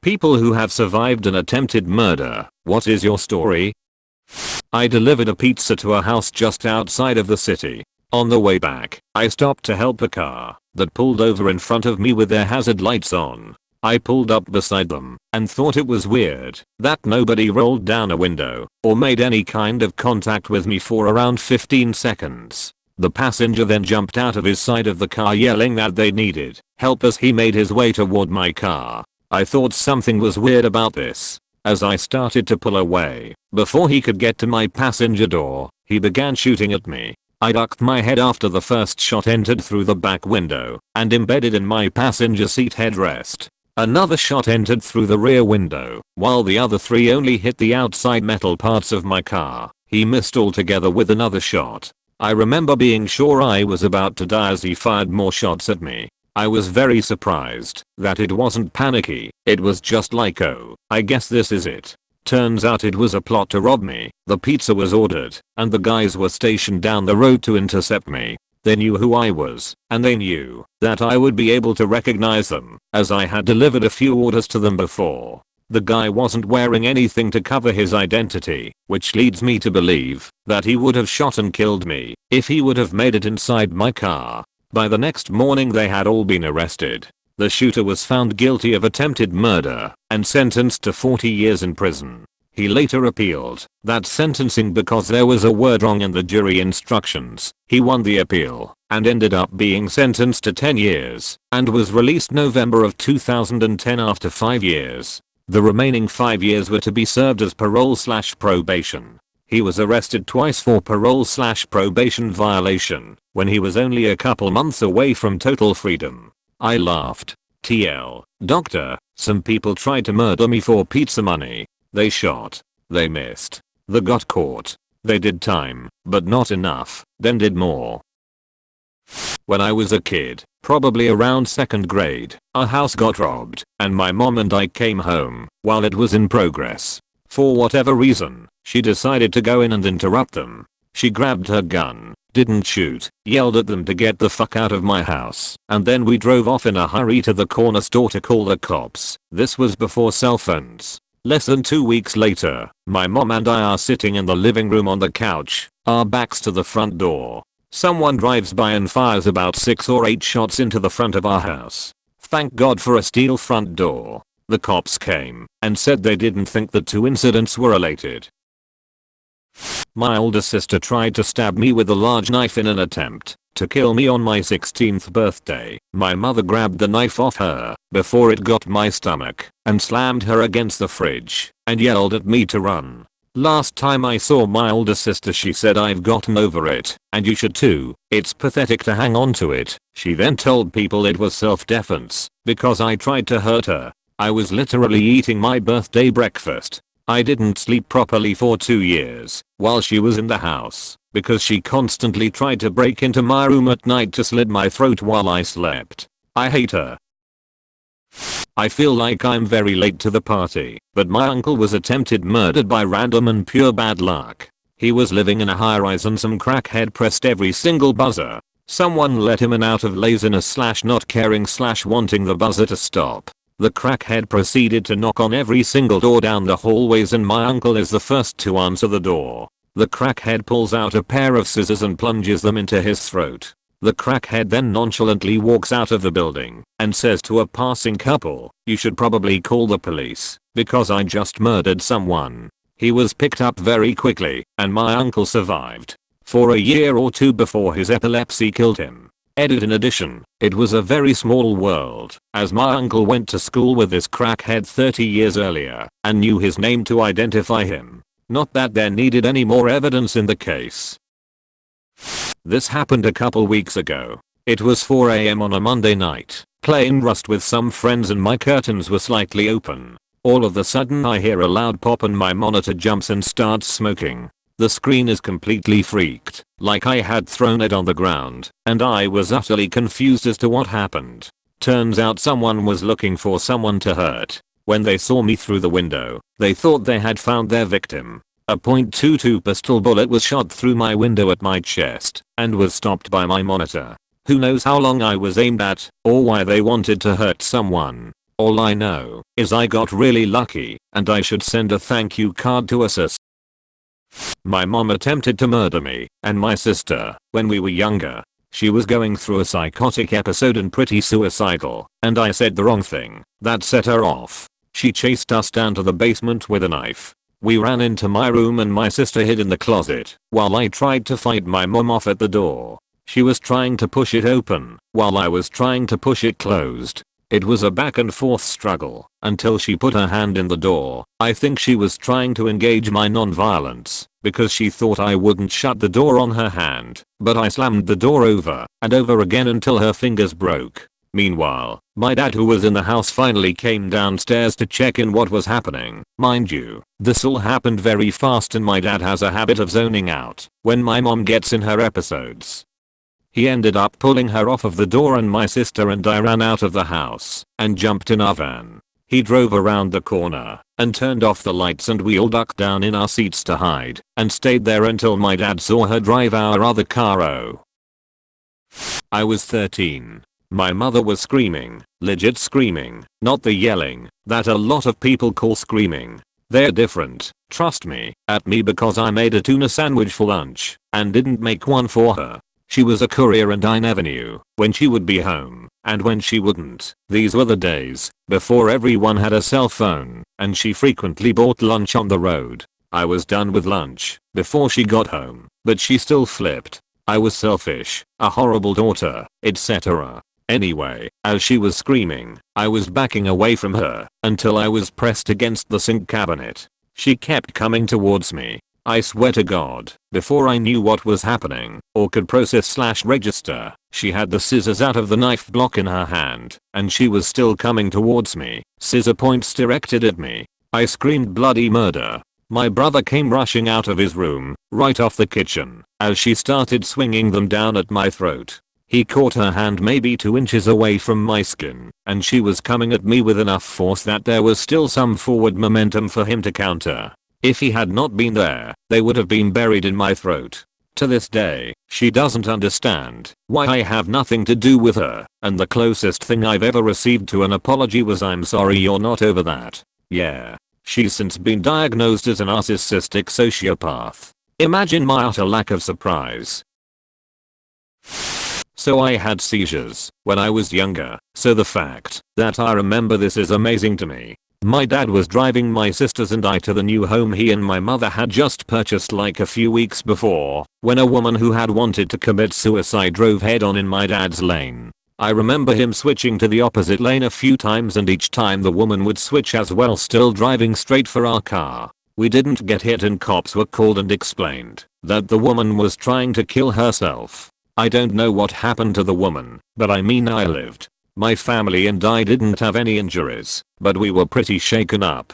People who have survived an attempted murder, what is your story? I delivered a pizza to a house just outside of the city. On the way back, I stopped to help a car that pulled over in front of me with their hazard lights on. I pulled up beside them and thought it was weird that nobody rolled down a window or made any kind of contact with me for around 15 seconds. The passenger then jumped out of his side of the car yelling that they needed help as he made his way toward my car. I thought something was weird about this. As I started to pull away, before he could get to my passenger door, he began shooting at me. I ducked my head after the first shot entered through the back window and embedded in my passenger seat headrest. Another shot entered through the rear window, while the other 3 only hit the outside metal parts of my car. He missed altogether with another shot. I remember being sure I was about to die as he fired more shots at me. I was very surprised that it wasn't panicky. It was just like, oh, I guess this is it. Turns out it was a plot to rob me. The pizza was ordered and the guys were stationed down the road to intercept me. They knew who I was and they knew that I would be able to recognize them as I had delivered a few orders to them before. The guy wasn't wearing anything to cover his identity, which leads me to believe that he would have shot and killed me if he would have made it inside my car. By the next morning they had all been arrested. The shooter was found guilty of attempted murder and sentenced to 40 years in prison. He later appealed that sentencing because there was a word wrong in the jury instructions. He won the appeal and ended up being sentenced to 10 years and was released November of 2010 after 5 years. The remaining 5 years were to be served as parole/probation. He was arrested twice for parole/probation violation when he was only a couple months away from total freedom. I laughed. TL. Doctor, some people tried to murder me for pizza money. They shot. They missed. They got caught. They did time, but not enough, then did more. When I was a kid, probably around 2nd grade, our house got robbed and my mom and I came home while it was in progress. For whatever reason, she decided to go in and interrupt them. She grabbed her gun, didn't shoot, yelled at them to get the fuck out of my house, and then we drove off in a hurry to the corner store to call the cops. This was before cell phones. Less than 2 weeks later, my mom and I are sitting in the living room on the couch, our backs to the front door. Someone drives by and fires about 6 or 8 shots into the front of our house. Thank God for a steel front door. The cops came and said they didn't think the 2 incidents were related. My older sister tried to stab me with a large knife in an attempt to kill me on my 16th birthday. My mother grabbed the knife off her before it got my stomach and slammed her against the fridge and yelled at me to run. Last time I saw my older sister she said I've gotten over it and you should too. It's pathetic to hang on to it. She then told people it was self-defense because I tried to hurt her. I was literally eating my birthday breakfast. I didn't sleep properly for 2 years while she was in the house because she constantly tried to break into my room at night to slit my throat while I slept. I hate her. I feel like I'm very late to the party, but my uncle was attempted murdered by random and pure bad luck. He was living in a high-rise and some crackhead pressed every single buzzer. Someone let him in out of laziness/not caring/wanting the buzzer to stop. The crackhead proceeded to knock on every single door down the hallways and my uncle is the first to answer the door. The crackhead pulls out a pair of scissors and plunges them into his throat. The crackhead then nonchalantly walks out of the building and says to a passing couple, "You should probably call the police because I just murdered someone." He was picked up very quickly and my uncle survived for a year or 2 before his epilepsy killed him. Edit in addition, it was a very small world as my uncle went to school with this crackhead 30 years earlier and knew his name to identify him. Not that there needed any more evidence in the case. This happened a couple weeks ago. It was 4 AM on a Monday night, playing Rust with some friends and my curtains were slightly open. All of a sudden I hear a loud pop and my monitor jumps and starts smoking. The screen is completely freaked, like I had thrown it on the ground, and I was utterly confused as to what happened. Turns out someone was looking for someone to hurt. When they saw me through the window, they thought they had found their victim. A .22 pistol bullet was shot through my window at my chest and was stopped by my monitor. Who knows how long I was aimed at or why they wanted to hurt someone. All I know is I got really lucky and I should send a thank you card to us. My mom attempted to murder me and my sister when we were younger. She was going through a psychotic episode and pretty suicidal, and I said the wrong thing that set her off. She chased us down to the basement with a knife. We ran into my room and my sister hid in the closet while I tried to fight my mom off at the door. She was trying to push it open while I was trying to push it closed. It was a back and forth struggle until she put her hand in the door. I think she was trying to engage my non-violence because she thought I wouldn't shut the door on her hand, but I slammed the door over and over again until her fingers broke. Meanwhile, my dad, who was in the house, finally came downstairs to check in what was happening. Mind you, this all happened very fast and my dad has a habit of zoning out when my mom gets in her episodes. He ended up pulling her off of the door and my sister and I ran out of the house and jumped in our van. He drove around the corner and turned off the lights and we all ducked down in our seats to hide and stayed there until my dad saw her drive our other car. I was 13. My mother was screaming, legit screaming, not the yelling that a lot of people call screaming. They're different, trust me, at me because I made a tuna sandwich for lunch and didn't make one for her. She was a courier and I never knew when she would be home and when she wouldn't. These were the days before everyone had a cell phone and she frequently bought lunch on the road. I was done with lunch before she got home, but she still flipped. I was selfish, a horrible daughter, etc. Anyway, as she was screaming, I was backing away from her until I was pressed against the sink cabinet. She kept coming towards me. I swear to God, before I knew what was happening or could process/register, she had the scissors out of the knife block in her hand and she was still coming towards me, scissor points directed at me. I screamed bloody murder. My brother came rushing out of his room, right off the kitchen, as she started swinging them down at my throat. He caught her hand maybe 2 inches away from my skin and she was coming at me with enough force that there was still some forward momentum for him to counter. If he had not been there, they would have been buried in my throat. To this day, she doesn't understand why I have nothing to do with her, and the closest thing I've ever received to an apology was "I'm sorry you're not over that." Yeah. She's since been diagnosed as a narcissistic sociopath. Imagine my utter lack of surprise. So I had seizures when I was younger, so the fact that I remember this is amazing to me. My dad was driving my sisters and I to the new home he and my mother had just purchased like a few weeks before, when a woman who had wanted to commit suicide drove head on in my dad's lane. I remember him switching to the opposite lane a few times and each time the woman would switch as well, still driving straight for our car. We didn't get hit and cops were called and explained that the woman was trying to kill herself. I don't know what happened to the woman, but I mean I lived. My family and I didn't have any injuries, but we were pretty shaken up.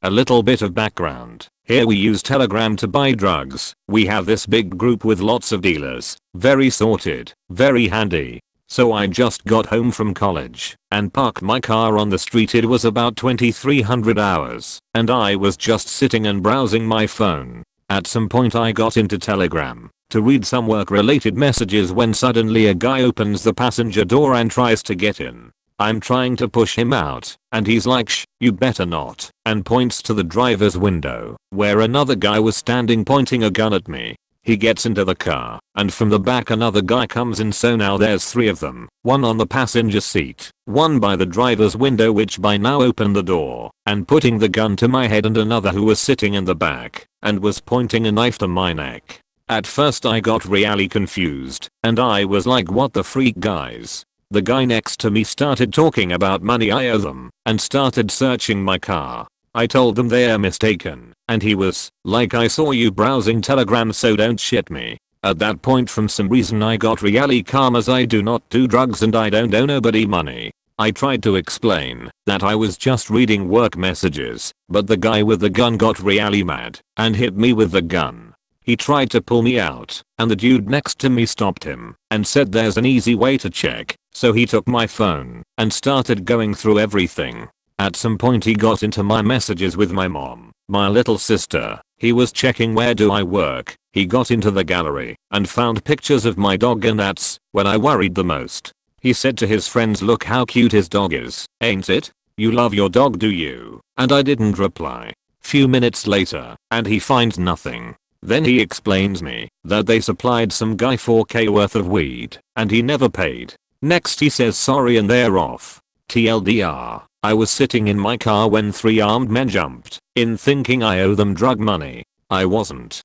A little bit of background. Here we use Telegram to buy drugs. We have this big group with lots of dealers. Very sorted, very handy. So I just got home from college and parked my car on the street. It was about 2300 hours and I was just sitting and browsing my phone. At some point I got into Telegram to read some work related messages when suddenly a guy opens the passenger door and tries to get in. I'm trying to push him out and he's like, "Shh, you better not," and points to the driver's window where another guy was standing pointing a gun at me. He gets into the car and from the back another guy comes in, so now there's 3 of them, one on the passenger seat, one by the driver's window which by now opened the door and putting the gun to my head, and another who was sitting in the back and was pointing a knife to my neck. At first I got really confused and I was like, what the freak, guys? The guy next to me started talking about money I owe them and started searching my car. I told them they are mistaken and he was like, "I saw you browsing Telegram, so don't shit me." At that point from some reason I got really calm as I do not do drugs and I don't owe nobody money. I tried to explain that I was just reading work messages, but the guy with the gun got really mad and hit me with the gun. He tried to pull me out and the dude next to me stopped him and said there's an easy way to check, so he took my phone and started going through everything. At some point he got into my messages with my mom, my little sister. He was checking where do I work. He got into the gallery and found pictures of my dog, and that's when I worried the most. He said to his friends, look how cute his dog is, ain't it? You love your dog, do you? And I didn't reply. Few minutes later, and he finds nothing. Then he explains me that they supplied some guy 4k worth of weed and he never paid. Next he says sorry and they're off. TLDR, I was sitting in my car when 3 armed men jumped in thinking I owe them drug money. I wasn't.